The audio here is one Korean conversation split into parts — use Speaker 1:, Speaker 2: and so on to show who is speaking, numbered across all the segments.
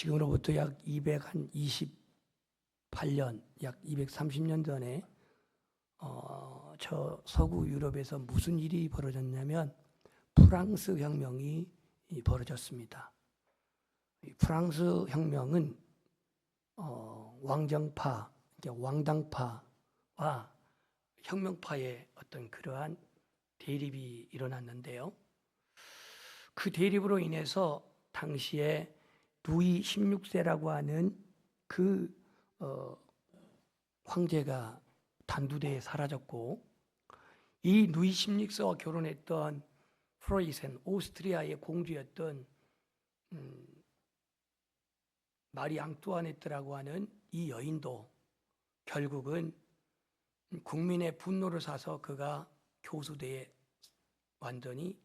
Speaker 1: 지금으로부터 약 228년, 약 230년 전에 저 서구 유럽에서 무슨 일이 벌어졌냐면 프랑스 혁명이 벌어졌습니다. 이 프랑스 혁명은 왕정파, 왕당파와 혁명파의 어떤 그러한 대립이 일어났는데요. 그 대립으로 인해서 당시에 루이 16세라고 하는 그 황제가 단두대에 사라졌고, 이 루이 16세와 결혼했던 프로이센, 오스트리아의 공주였던 마리 앙뚜아네트라고 하는 이 여인도 결국은 국민의 분노를 사서 그가 교수대에 완전히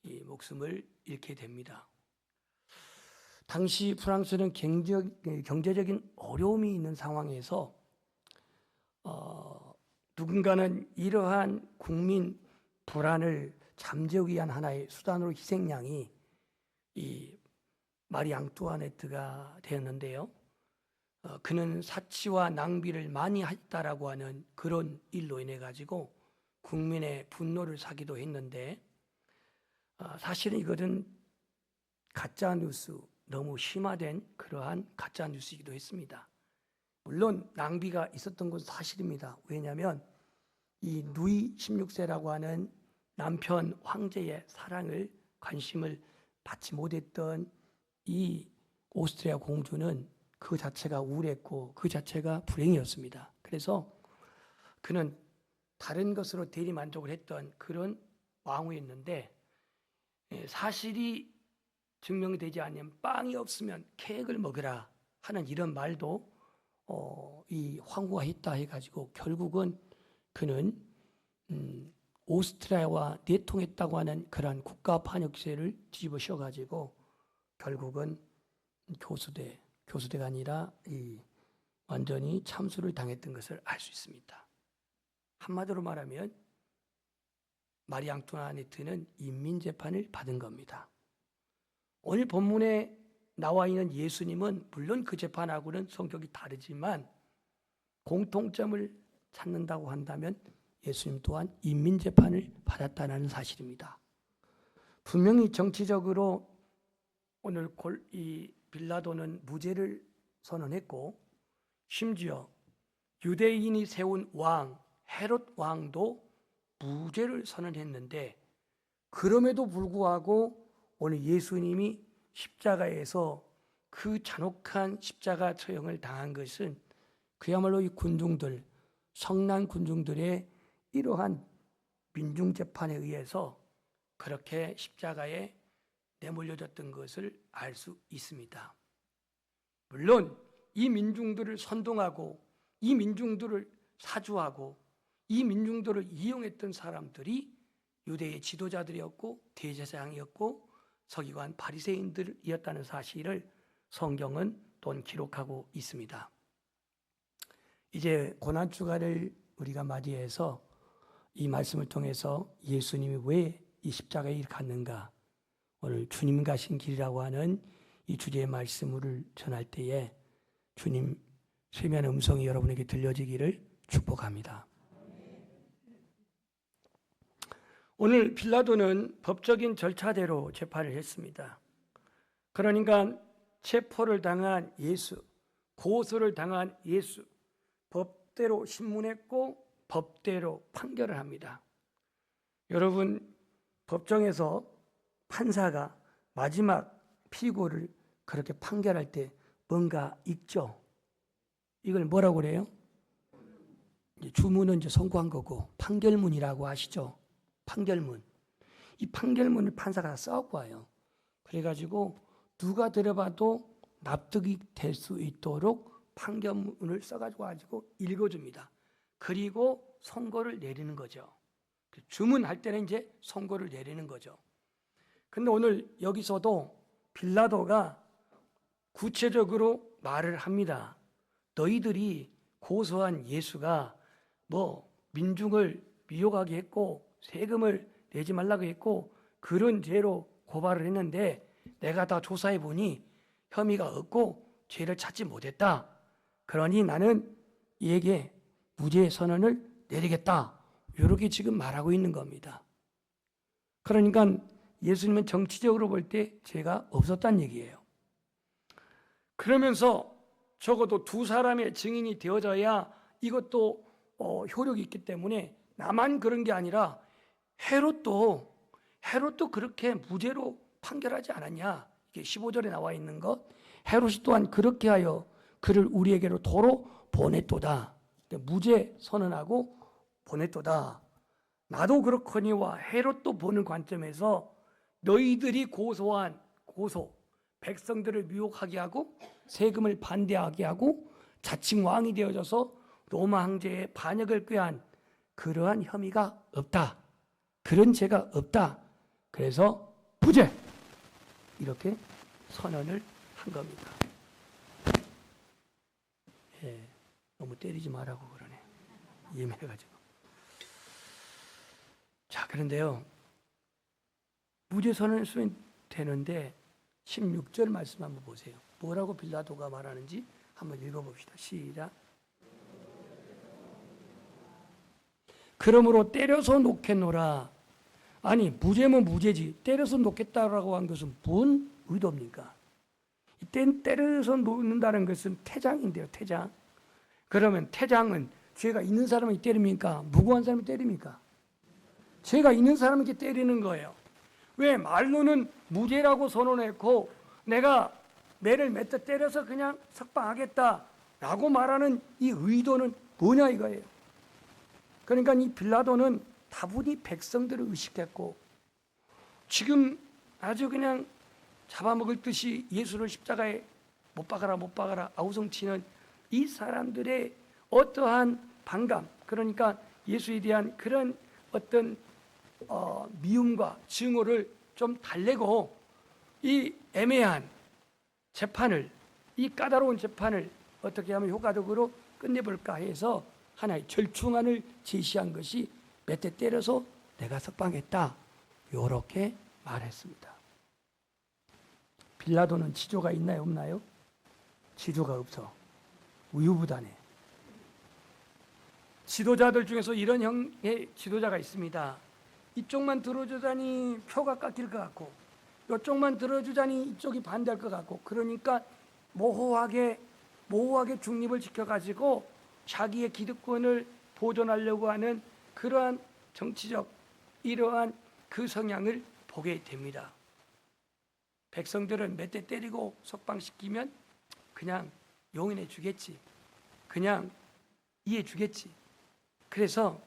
Speaker 1: 이 목숨을 잃게 됩니다. 당시 프랑스는 경제적인 어려움이 있는 상황에서 누군가는 이러한 국민 불안을 잠재우기 위한 하나의 수단으로 희생양이 이 마리 앙뚜아네트가 되었는데요. 그는 사치와 낭비를 많이 했다라고 하는 그런 일로 인해 가지고 국민의 분노를 사기도 했는데, 사실은 이것은 가짜 뉴스, 너무 심화된 그러한 가짜 뉴스이기도 했습니다. 물론 낭비가 있었던 것은 사실입니다. 왜냐하면 이 루이 16세라고 하는 남편 황제의 사랑을, 관심을 받지 못했던 이 오스트리아 공주는 그 자체가 우울했고 그 자체가 불행이었습니다. 그래서 그는 다른 것으로 대리만족을 했던 그런 왕후였는데, 사실이 증명되지 않으면 빵이 없으면 케이크를 먹으라 하는 이런 말도 이 황후가 했다 해가지고 결국은 그는 오스트리아와 내통했다고 하는 그러한 국가반역죄를 뒤집어 씌워가지고 결국은 교수대가 아니라 완전히 참수를 당했던 것을 알 수 있습니다. 한마디로 말하면 마리 앙뚜아네트는 인민재판을 받은 겁니다. 오늘 본문에 나와 있는 예수님은 물론 그 재판하고는 성격이 다르지만 공통점을 찾는다고 한다면 예수님 또한 인민재판을 받았다는 사실입니다. 분명히 정치적으로 오늘 이 빌라도는 무죄를 선언했고, 심지어 유대인이 세운 왕 헤롯 왕도 무죄를 선언했는데, 그럼에도 불구하고 오늘 예수님이 십자가에서 그 잔혹한 십자가 처형을 당한 것은 그야말로 이 군중들, 성난 군중들의 이러한 민중재판에 의해서 그렇게 십자가에 내몰려졌던 것을 알 수 있습니다. 물론 이 민중들을 선동하고 이 민중들을 사주하고 이 민중들을 이용했던 사람들이 유대의 지도자들이었고 대제사장이었고 서기관 바리새인들이었다는 사실을 성경은 또한 기록하고 있습니다. 이제 고난주간을 우리가 맞이해서 이 말씀을 통해서 예수님이 왜 이 십자가에 갔는가, 오늘 주님 가신 길이라고 하는 이 주제의 말씀을 전할 때에 주님 세미한 음성이 여러분에게 들려지기를 축복합니다. 오늘 빌라도는 법적인 절차대로 재판을 했습니다. 그러니까 체포를 당한 예수, 고소를 당한 예수, 법대로 신문했고 법대로 판결을 합니다. 여러분, 법정에서 판사가 마지막 피고를 그렇게 판결할 때 뭔가 읽죠? 이걸 뭐라고 그래요? 주문은 이제 선고한 거고 판결문이라고 아시죠? 판결문. 이 판결문을 판사가 써갖고 와요. 그래가지고 누가 들어봐도 납득이 될 수 있도록 판결문을 써가지고 읽어줍니다. 그리고 선고를 내리는 거죠. 주문할 때는 이제 선고를 내리는 거죠. 근데 오늘 여기서도 빌라도가 구체적으로 말을 합니다. 너희들이 고소한 예수가 민중을 미혹하게 했고 세금을 내지 말라고 했고 그런 죄로 고발을 했는데 내가 다 조사해 보니 혐의가 없고 죄를 찾지 못했다. 그러니 나는 이에게 무죄 선언을 내리겠다. 이렇게 지금 말하고 있는 겁니다. 그러니까 예수님은 정치적으로 볼 때 죄가 없었다는 얘기예요. 그러면서 적어도 두 사람의 증인이 되어져야 이것도 효력이 있기 때문에 나만 그런 게 아니라 헤롯도 그렇게 무죄로 판결하지 않았냐. 이게 15절에 나와 있는 것. 헤롯이 또한 그렇게 하여 그를 우리에게로 도로 보냈도다. 무죄 선언하고 보냈도다. 나도 그렇거니와 헤롯도 보는 관점에서 너희들이 고소한 고소, 백성들을 미혹하게 하고 세금을 반대하게 하고 자칭 왕이 되어져서 로마 황제의 반역을 꾀한 그러한 혐의가 없다. 그런 죄가 없다. 그래서 무죄 이렇게 선언을 한 겁니다. 예, 너무 때리지 말라고 그러네. 예민해가지고. 자, 그런데요, 무죄 선언을 쓰면 되는데 16절 말씀 한번 보세요. 뭐라고 빌라도가 말하는지 한번 읽어봅시다. 시작. 그러므로 때려서 놓겠노라. 아니, 무죄면 무죄지. 때려서 놓겠다라고 한 것은 뭔 의도입니까? 이땐 때려서 놓는다는 것은 태장인데요, 태장. 그러면 태장은 죄가 있는 사람이 때립니까? 무고한 사람이 때립니까? 죄가 있는 사람에게 때리는 거예요. 왜? 말로는 무죄라고 선언했고 내가 매를 몇 대 때려서 그냥 석방하겠다라고 말하는 이 의도는 뭐냐 이거예요. 그러니까 이 빌라도는 다분히 백성들을 의식했고 지금 아주 그냥 잡아먹을 듯이 예수를 십자가에 못 박아라 아우성치는 이 사람들의 어떠한 반감, 그러니까 예수에 대한 그런 어떤 미움과 증오를 좀 달래고 이 애매한 재판을, 이 까다로운 재판을 어떻게 하면 효과적으로 끝내볼까 해서 하나의 절충안을 제시한 것이 몇 대 때려서 내가 석방했다. 이렇게 말했습니다. 빌라도는 지조가 있나요, 없나요? 지조가 없어. 우유부단해. 지도자들 중에서 이런 형의 지도자가 있습니다. 이쪽만 들어주자니 표가 깎일 것 같고 이쪽만 들어주자니 이쪽이 반대할 것 같고 그러니까 모호하게 중립을 지켜가지고 자기의 기득권을 보존하려고 하는 그러한 정치적 이러한 그 성향을 보게 됩니다. 백성들은 몇 대 때리고 석방시키면 그냥 용인해 주겠지. 그냥 이해해 주겠지. 그래서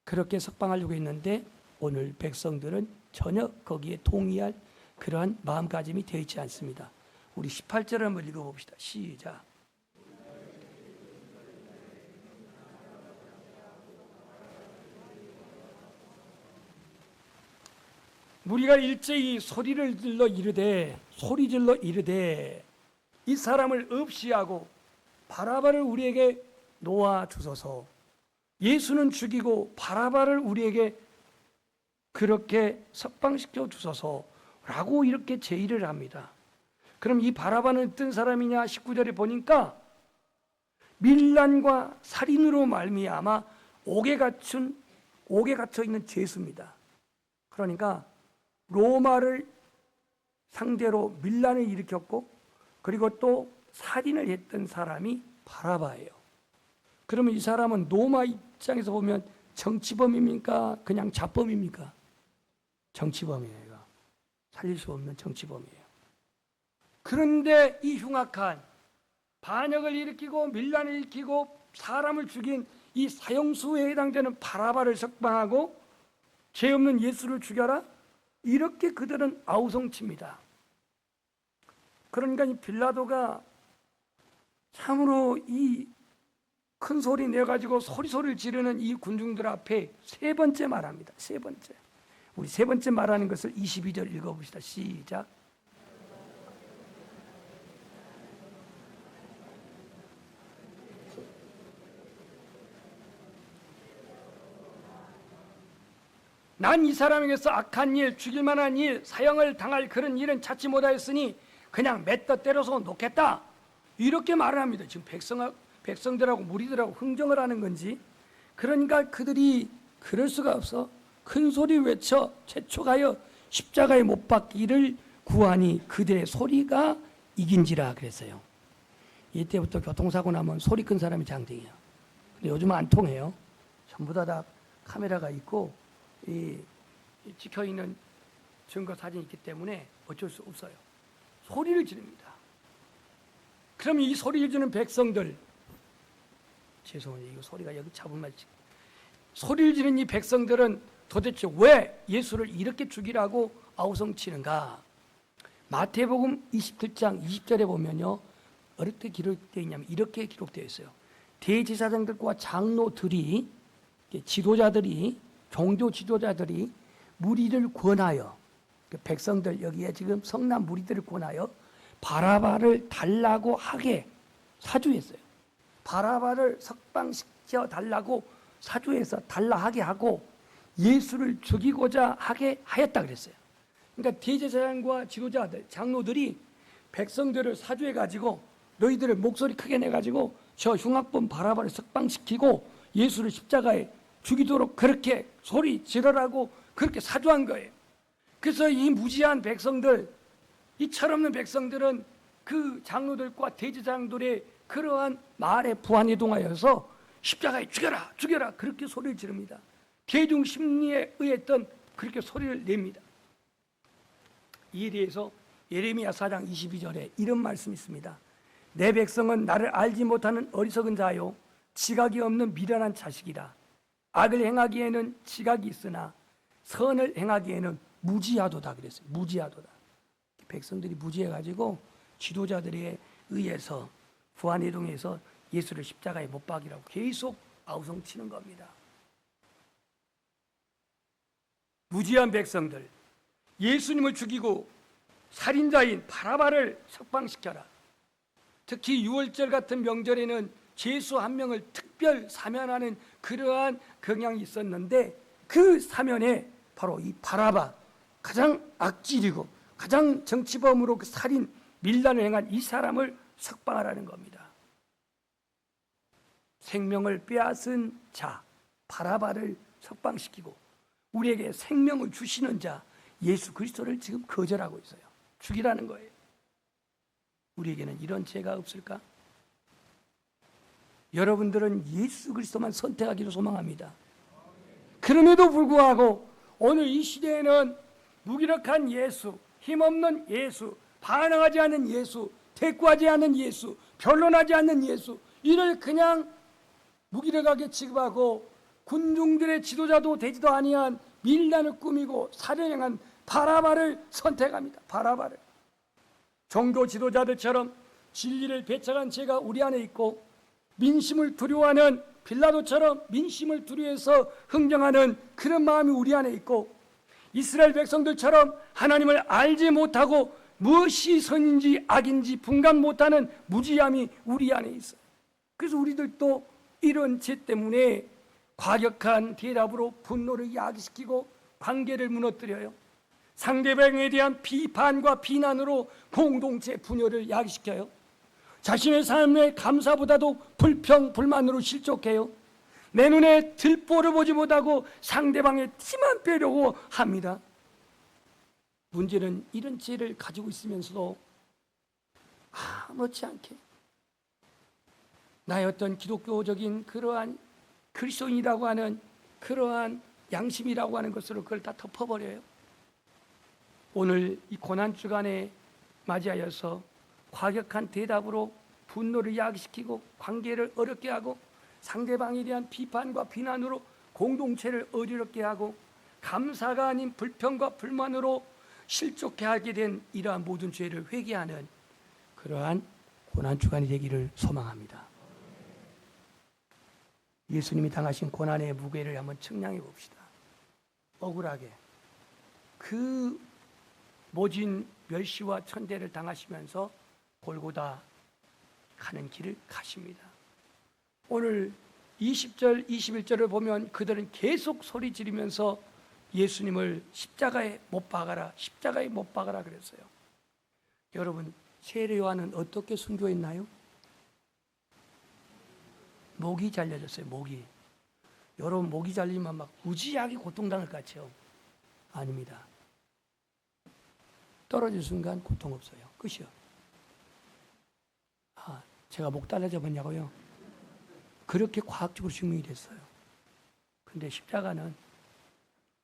Speaker 1: 그렇게 석방하려고 했는데 오늘 백성들은 전혀 거기에 동의할 그러한 마음가짐이 되어 있지 않습니다. 우리 18절을 한번 읽어봅시다. 시작. 무리가 일제히 소리질러 이르되 이 사람을 없이하고 바라바를 우리에게 놓아 주소서. 예수는 죽이고 바라바를 우리에게 그렇게 석방시켜 주소서라고 이렇게 제의를 합니다. 그럼 이 바라바는 어떤 사람이냐? 19절에 보니까 밀란과 살인으로 말미암아 옥에 갇혀 있는 죄수입니다. 그러니까 로마를 상대로 밀란을 일으켰고 그리고 또 살인을 했던 사람이 바라바예요. 그러면 이 사람은 로마 입장에서 보면 정치범입니까? 그냥 잡범입니까? 정치범이에요. 살릴 수 없는 정치범이에요. 그런데 이 흉악한 반역을 일으키고 밀란을 일으키고 사람을 죽인 이 사형수에 해당되는 바라바를 석방하고 죄 없는 예수를 죽여라? 이렇게 그들은 아우성칩니다. 그러니까 이 빌라도가 참으로 이 큰 소리 내가지고 소리를 지르는 이 군중들 앞에 세 번째 말합니다. 세 번째. 우리 세 번째 말하는 것을 22절 읽어봅시다. 시작. 난 이 사람에게서 악한 일, 죽일 만한 일, 사형을 당할 그런 일은 찾지 못하였으니 그냥 맺다 때려서 놓겠다. 이렇게 말을 합니다. 지금 백성들하고 무리들하고 흥정을 하는 건지. 그러니까 그들이 그럴 수가 없어 큰 소리 외쳐 재촉하여 십자가에 못 박기를 구하니 그들의 소리가 이긴지라 그랬어요. 이때부터 교통사고 나면 소리 큰 사람이 장땡이야. 근데 요즘은 안 통해요. 전부 다 카메라가 있고 찍혀있는 증거 사진이 있기 때문에 어쩔 수 없어요. 소리를 지릅니다. 그럼 이 소리를 지르는 백성들, 죄송해요. 이거 소리가 여기 잡으면 소리를 지르는 이 백성들은 도대체 왜 예수를 이렇게 죽이라고 아우성치는가? 마태복음 27장 20절에 보면요, 어떻게 기록되어 있냐면 이렇게 기록되어 있어요. 대제사장들과 장로들이, 지도자들이, 종교 지도자들이 무리를 권하여, 백성들 여기에 지금 성난 무리들을 권하여 바라바를 달라고 하게 사주했어요. 바라바를 석방시켜 달라고 사주해서 달라 하게 하고 예수를 죽이고자 하게 하였다 그랬어요. 그러니까 대제사장과 지도자들, 장로들이 백성들을 사주해 가지고 너희들을 목소리 크게 내 가지고 저 흉악범 바라바를 석방시키고 예수를 십자가에 죽이도록 그렇게 소리 지르라고 그렇게 사주한 거예요. 그래서 이 무지한 백성들, 이 철없는 백성들은 그 장로들과 대제사장들의 그러한 말에 부안해동하여서 십자가에 죽여라 죽여라 그렇게 소리를 지릅니다. 대중 심리에 의했던 그렇게 소리를 냅니다. 이에 대해서 예레미야 4장 22절에 이런 말씀이 있습니다. 내 백성은 나를 알지 못하는 어리석은 자요 지각이 없는 미련한 자식이라. 악을 행하기에는 지각이 있으나 선을 행하기에는 무지하도다 그랬어요. 무지하도다. 백성들이 무지해가지고 지도자들에 의해서 부안해동해서 예수를 십자가에 못 박이라고 계속 아우성치는 겁니다. 무지한 백성들, 예수님을 죽이고 살인자인 바라바를 석방시켜라. 특히 6월절 같은 명절에는 죄수 한 명을 특별 사면하는 그러한 경향이 있었는데 그 사면에 바로 이 바라바, 가장 악질이고 가장 정치범으로 그 살인, 밀란을 행한 이 사람을 석방하라는 겁니다. 생명을 빼앗은 자 바라바를 석방시키고 우리에게 생명을 주시는 자 예수 그리스도를 지금 거절하고 있어요. 죽이라는 거예요. 우리에게는 이런 죄가 없을까? 여러분들은 예수 그리스도만 선택하기를 소망합니다. 그럼에도 불구하고 오늘 이 시대에는 무기력한 예수, 힘없는 예수, 반항하지 않는 예수, 대꾸하지 않는 예수, 변론하지 않는 예수, 이를 그냥 무기력하게 취급하고 군중들의 지도자도 되지도 아니한 밀란을 꾸미고 살인행한 바라바를 선택합니다. 바라바를. 종교 지도자들처럼 진리를 배척한 죄가 우리 안에 있고 민심을 두려워하는 빌라도처럼 민심을 두려워해서 흥정하는 그런 마음이 우리 안에 있고 이스라엘 백성들처럼 하나님을 알지 못하고 무엇이 선인지 악인지 분간 못하는 무지함이 우리 안에 있어요. 그래서 우리들도 이런 죄 때문에 과격한 대답으로 분노를 야기시키고 관계를 무너뜨려요. 상대방에 대한 비판과 비난으로 공동체 분열을 야기시켜요. 자신의 삶의 감사보다도 불평, 불만으로 실족해요. 내 눈에 들보를 보지 못하고 상대방의 티만 빼려고 합니다. 문제는 이런 죄를 가지고 있으면서도 아무렇지 않게 나의 어떤 기독교적인 그러한 그리스도인이라고 하는 그러한 양심이라고 하는 것으로 그걸 다 덮어버려요. 오늘 이 고난주간에 맞이하여서 과격한 대답으로 분노를 야기시키고 관계를 어렵게 하고 상대방에 대한 비판과 비난으로 공동체를 어지럽게 하고 감사가 아닌 불평과 불만으로 실족해 하게 된 이러한 모든 죄를 회개하는 그러한 고난주간이 되기를 소망합니다. 예수님이 당하신 고난의 무게를 한번 측량해 봅시다. 억울하게 그 모진 멸시와 천대를 당하시면서 골고다 가는 길을 가십니다. 오늘 20절, 21절을 보면 그들은 계속 소리 지르면서 예수님을 십자가에 못 박아라, 십자가에 못 박아라 그랬어요. 여러분, 세례 요한은 어떻게 순교했나요? 목이 잘려졌어요. 목이. 여러분, 목이 잘리면 막 무지하게 고통당할 것 같죠? 아닙니다. 떨어질 순간 고통 없어요. 끝이요. 제가 목 달라져 봤냐고요? 그렇게 과학적으로 증명이 됐어요. 근데 십자가는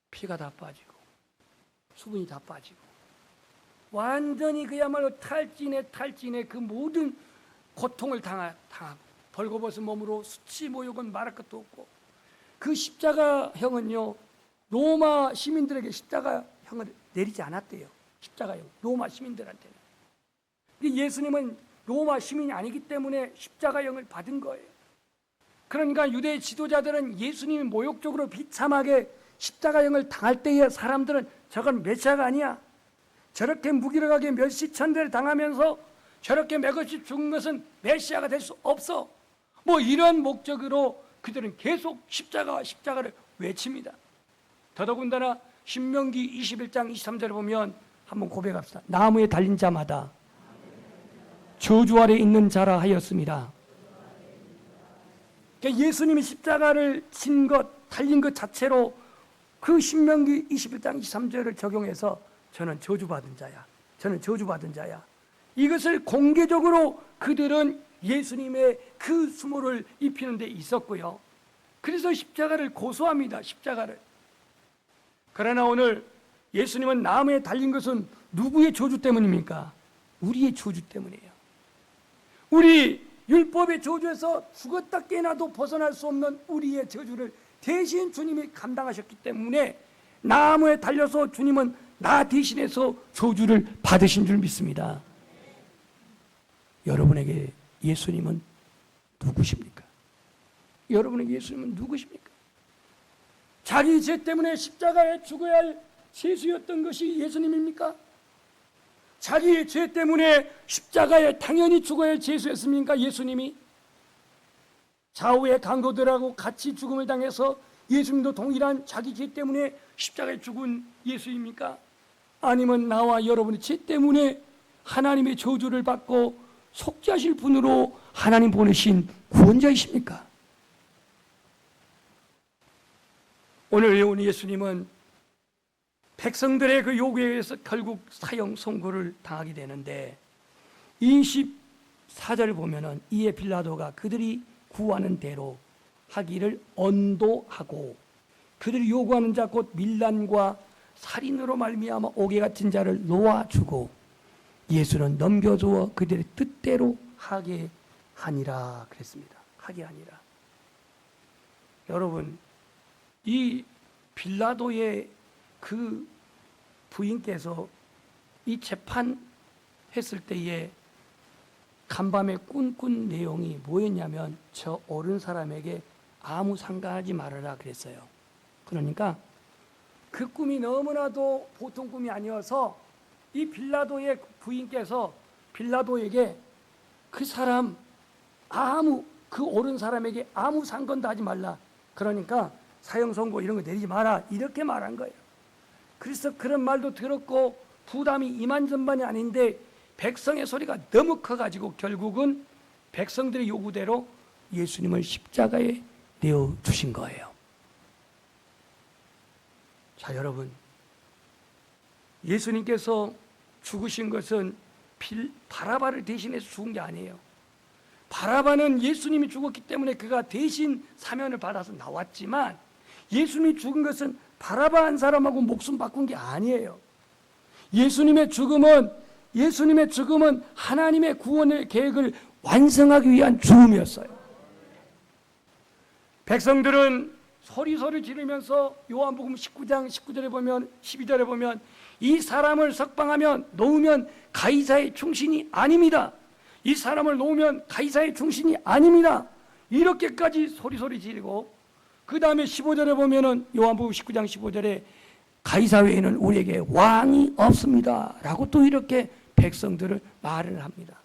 Speaker 1: 피가 다 빠지고 수분이 다 빠지고 완전히 그야말로 탈진의 그 모든 고통을 당하고 벌거벗은 몸으로 수치 모욕은 말할 것도 없고, 그 십자가형은요 로마 시민들에게 십자가형을 내리지 않았대요. 십자가형 로마 시민들한테는. 근데 예수님은 로마 시민이 아니기 때문에 십자가형을 받은 거예요. 그러니까 유대 지도자들은 예수님이 모욕적으로 비참하게 십자가형을 당할 때에 사람들은 저건 메시아가 아니야, 저렇게 무기력하게 멸시천대를 당하면서 저렇게 맥없이 죽은 것은 메시아가 될 수 없어, 뭐 이런 목적으로 그들은 계속 십자가를 외칩니다. 더더군다나 신명기 21장 23절을 보면 한번 고백합시다. 나무에 달린 자마다 저주 아래 있는 자라 하였습니다. 그러니까 예수님이 십자가를 진 것, 달린 것 자체로 그 신명기 21장 23절을 적용해서 저는 저주받은 자야, 저는 저주받은 자야, 이것을 공개적으로 그들은 예수님의 그 수모를 입히는 데 있었고요. 그래서 십자가를 고소합니다. 십자가를. 그러나 오늘 예수님은 나무에 달린 것은 누구의 저주 때문입니까? 우리의 저주 때문이에요. 우리 율법의 저주에서 죽었다 깨나도 벗어날 수 없는 우리의 저주를 대신 주님이 감당하셨기 때문에 나무에 달려서 주님은 나 대신해서 저주를 받으신 줄 믿습니다. 여러분에게 예수님은 누구십니까? 여러분에게 예수님은 누구십니까? 자기 죄 때문에 십자가에 죽어야 할 죄수였던 것이 예수님입니까? 자기 죄 때문에 십자가에 당연히 죽어야 할 죄수였습니까? 예수님이? 좌우의 강도들하고 같이 죽음을 당해서 예수님도 동일한 자기 죄 때문에 십자가에 죽은 예수입니까? 아니면 나와 여러분의 죄 때문에 하나님의 저주를 받고 속죄하실 분으로 하나님 보내신 구원자이십니까? 오늘 배운 예수님은 백성들의 그 요구에 의해서 결국 사형 선고를 당하게 되는데 24절을 보면은 이에 빌라도가 그들이 구하는 대로 하기를 언도하고 그들이 요구하는 자 곧 밀란과 살인으로 말미암아 옥에 갇힌 자를 놓아주고 예수는 넘겨주어 그들의 뜻대로 하게 하니라 그랬습니다. 하게 하니라. 여러분, 이 빌라도의 그 부인께서 이 재판했을 때에 간밤에 꿈꾼 내용이 뭐였냐면 저 옳은 사람에게 아무 상관하지 말아라 그랬어요. 그러니까 그 꿈이 너무나도 보통 꿈이 아니어서 이 빌라도의 부인께서 빌라도에게 그 사람 그 옳은 사람에게 아무 상관도 하지 말라, 그러니까 사형 선고 이런 거 내리지 마라, 이렇게 말한 거예요. 그래서 그런 말도 들었고 부담이 이만저만이 아닌데 백성의 소리가 너무 커가지고 결국은 백성들의 요구대로 예수님을 십자가에 내어주신 거예요. 자, 여러분, 예수님께서 죽으신 것은 바라바를 대신해서 죽은 게 아니에요. 바라바는 예수님이 죽었기 때문에 그가 대신 사면을 받아서 나왔지만 예수님이 죽은 것은 바라바 한 사람하고 목숨 바꾼 게 아니에요. 예수님의 죽음은 하나님의 구원의 계획을 완성하기 위한 죽음이었어요. 백성들은 소리 지르면서 요한복음 19장 19절에 보면 12절에 보면 이 사람을 석방하면 놓으면 가이사의 충신이 아닙니다. 이 사람을 놓으면 가이사의 충신이 아닙니다. 이렇게까지 소리 지르고 그 다음에 15절에 보면은 요한복음 19장 15절에 가이사 외에는 우리에게 왕이 없습니다 라고 또 이렇게 백성들을 말을 합니다.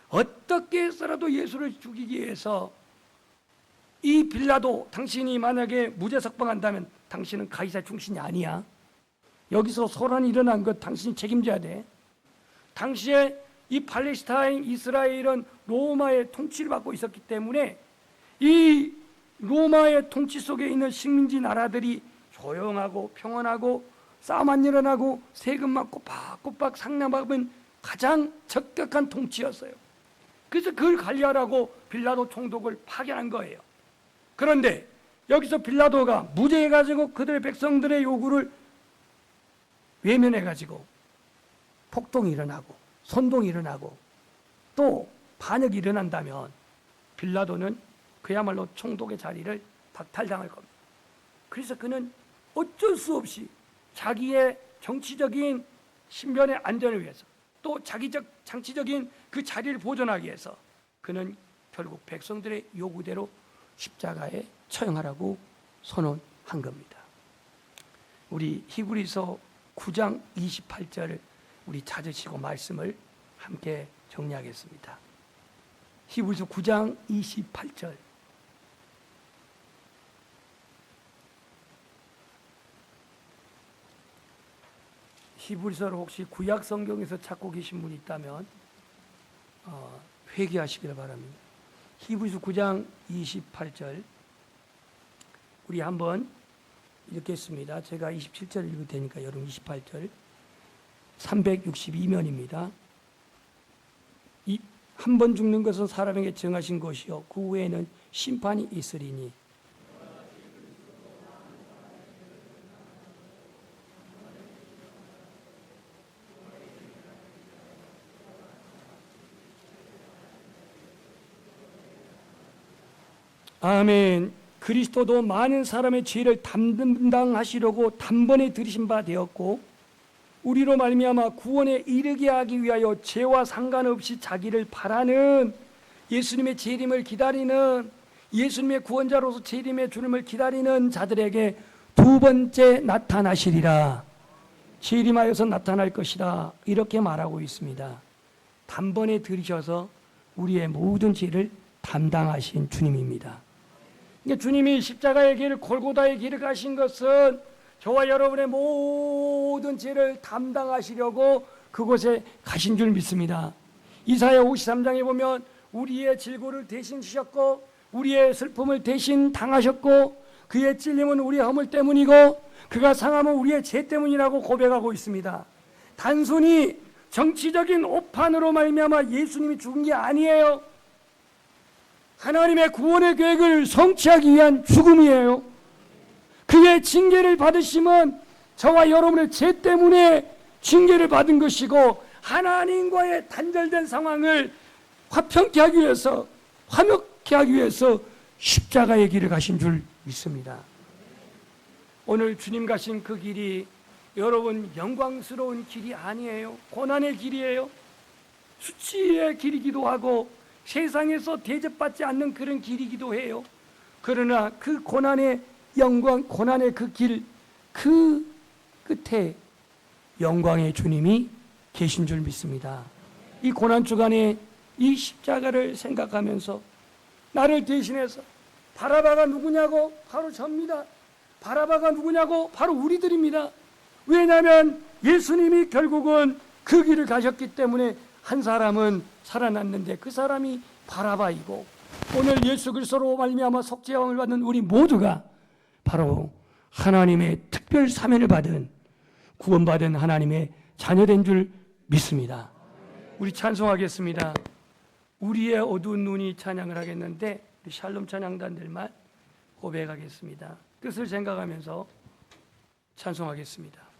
Speaker 1: 어떻게 해서라도 예수를 죽이기 위해서 이 빌라도, 당신이 만약에 무죄 석방한다면 당신은 가이사 충신이 아니야. 여기서 소란이 일어난 것 당신이 책임져야 돼. 당시에 이 팔레스타인, 이스라엘은 로마의 통치를 받고 있었기 때문에 이 로마의 통치 속에 있는 식민지 나라들이 조용하고 평온하고 싸움 안 일어나고 세금만 꼬박꼬박 상납하면 가장 적격한 통치였어요. 그래서 그걸 관리하라고 빌라도 총독을 파견한 거예요. 그런데 여기서 빌라도가 무죄해가지고 그들의 백성들의 요구를 외면해가지고 폭동이 일어나고 선동이 일어나고 또 반역이 일어난다면 빌라도는 그야말로 총독의 자리를 박탈당할 겁니다. 그래서 그는 어쩔 수 없이 자기의 정치적인 신변의 안전을 위해서 또 자기적 정치적인 그 자리를 보존하기 위해서 그는 결국 백성들의 요구대로 십자가에 처형하라고 선언한 겁니다. 우리 히브리서 9장 28절을 우리 찾으시고 말씀을 함께 정리하겠습니다. 히브리서 9장 28절. 히브리서를 혹시 구약 성경에서 찾고 계신 분이 있다면 회개하시기를 바랍니다. 히브리서 9장 28절 우리 한번 읽겠습니다. 제가 27절 읽을 테니까 여러분 28절 362면입니다. 한 번 죽는 것은 사람에게 정하신 것이요 그 후에는 심판이 있으리니 아멘. 그리스도도 많은 사람의 죄를 담당하시려고 단번에 들이신 바 되었고 우리로 말미암아 구원에 이르게 하기 위하여 죄와 상관없이 자기를 바라는 예수님의 재림을 기다리는 예수님의 구원자로서 재림의 주님을 기다리는 자들에게 두 번째 나타나시리라. 재림하여서 나타날 것이다. 이렇게 말하고 있습니다. 단번에 들이셔서 우리의 모든 죄를 담당하신 주님입니다. 그러니까 주님이 십자가의 길을 골고다의 길을 가신 것은 저와 여러분의 모든 죄를 담당하시려고 그곳에 가신 줄 믿습니다. 이사야 53장에 보면 우리의 질고를 대신 지셨고 우리의 슬픔을 대신 당하셨고 그의 찔림은 우리의 허물 때문이고 그가 상함은 우리의 죄 때문이라고 고백하고 있습니다. 단순히 정치적인 오판으로 말미암아 예수님이 죽은 게 아니에요. 하나님의 구원의 계획을 성취하기 위한 죽음이에요. 그의 징계를 받으심은 저와 여러분의 죄 때문에 징계를 받은 것이고 하나님과의 단절된 상황을 화평케 하기 위해서 화목케 하기 위해서 십자가의 길을 가신 줄 믿습니다. 오늘 주님 가신 그 길이 여러분 영광스러운 길이 아니에요. 고난의 길이에요. 수치의 길이기도 하고 세상에서 대접받지 않는 그런 길이기도 해요. 그러나 그 고난의 영광, 고난의 그 길, 그 끝에 영광의 주님이 계신 줄 믿습니다. 이 고난 주간에 이 십자가를 생각하면서 나를 대신해서 바라바가 누구냐고? 바로 접니다. 바라바가 누구냐고? 바로 우리들입니다. 왜냐하면 예수님이 결국은 그 길을 가셨기 때문에 한 사람은 살아났는데 그 사람이 바라바이고 오늘 예수 그리스도로 말미암아 속죄함을 받는 우리 모두가 바로 하나님의 특별 사면을 받은 구원받은 하나님의 자녀된 줄 믿습니다. 우리 찬송하겠습니다. 우리의 어두운 눈이 찬양을 하겠는데 우리 샬롬 찬양단들만 고백하겠습니다. 뜻을 생각하면서 찬송하겠습니다.